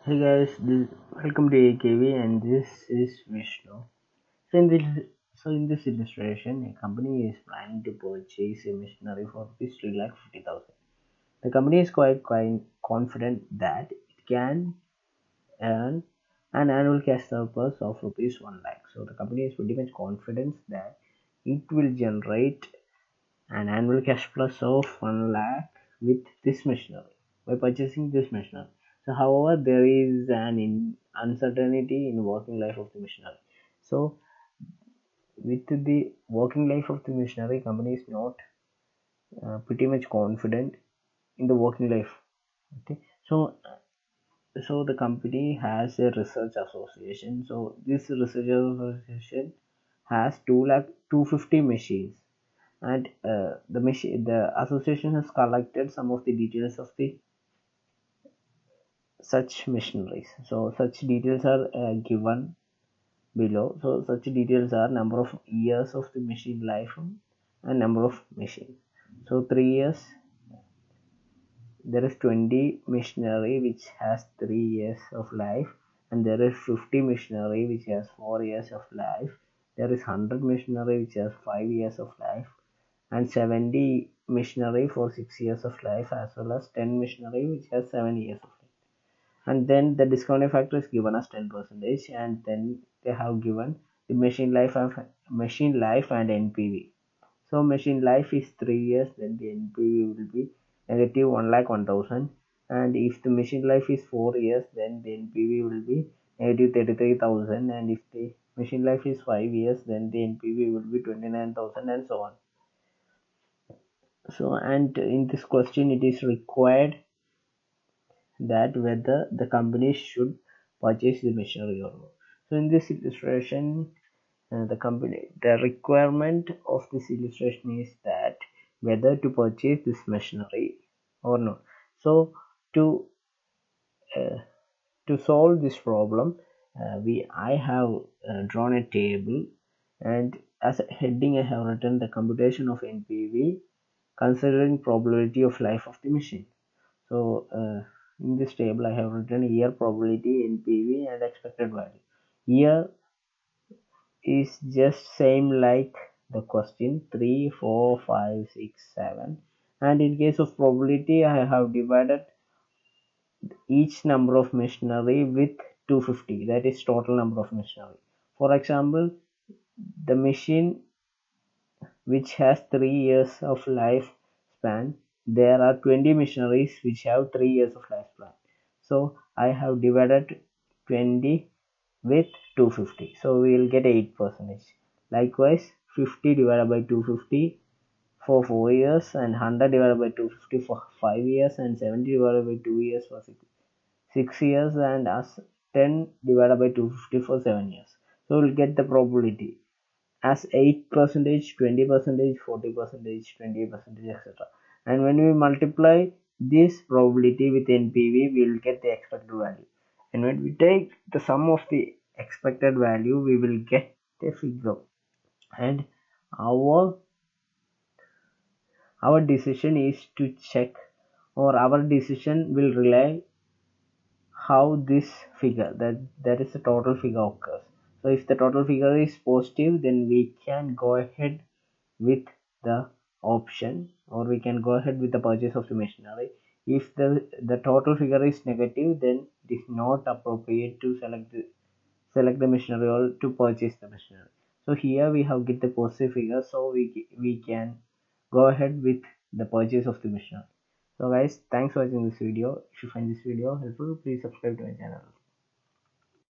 Hey guys, welcome to EIKV and this is Vishnu. So in this illustration, a company is planning to purchase a machinery for rupees 3,50,000. The company is quite confident that it can earn an annual cash surplus of rupees 1 lakh. So the company is pretty much confident that it will generate an annual cash plus of 1 lakh with this machinery by purchasing this machinery. So however, there is an uncertainty in working life of the machinery. So with the working life of the machinery, company is not pretty much confident in the working life. Okay, so the company has a research association. So this research association has 250 machines, and the association has collected some of the details of the such machineries. So such details are given below. So such details are number of years of the machine life and number of machines. So 3 years, there is 20 machinery which has 3 years of life, and there is 50 machinery which has 4 years of life. There is 100 machinery which has 5 years of life, and 70 machinery for 6 years of life, as well as 10 machinery which has 7 years of life. And then the discounting factor is given as 10%, and then they have given the machine life and NPV. So machine life is 3 years, then the NPV will be negative 1,01,000, and if the machine life is 4 years, then the NPV will be negative 33,000, and if the machine life is 5 years, then the NPV will be 29,000, and so on. So, and in this question it is required that whether the company should purchase the machinery or not. So in this illustration, the requirement of this illustration is that whether to purchase this machinery or not. So to uh, to solve this problem, I have drawn a table, and as a heading I have written the computation of NPV considering probability of life of the machine. So in this table I have written year, probability, NPV, and expected value. Year is just same like the question 3, 4, 5, 6, 7, and in case of probability I have divided each number of machinery with 250, that is total number of machinery. For example, the machine which has 3 years of lifespan, there are 20 machineries which have 3 years of lifespan. So I have divided 20 with 250, so we will get 8%. Likewise, 50 divided by 250 for 4 years, and 100 divided by 250 for 5 years, and 70 divided by 2 years for 6 years, and as 10 divided by 250 for 7 years. So we'll get the probability as 8%, 20%, 40%, 20%, etc. And when we multiply this probability with NPV, we will get the expected value. And when we take the sum of the expected value, we will get a figure. And our decision is to check, or our decision will rely how this figure, that is the total figure, occurs. So if the total figure is positive, then we can go ahead with the option, or we can go ahead with the purchase of the machinery. If the total figure is negative, then it is not appropriate to select the machinery or to purchase the machinery. So here we have get the positive figure, so we can go ahead with the purchase of the machinery. So guys, thanks for watching this video. If you find this video helpful, please subscribe to my channel.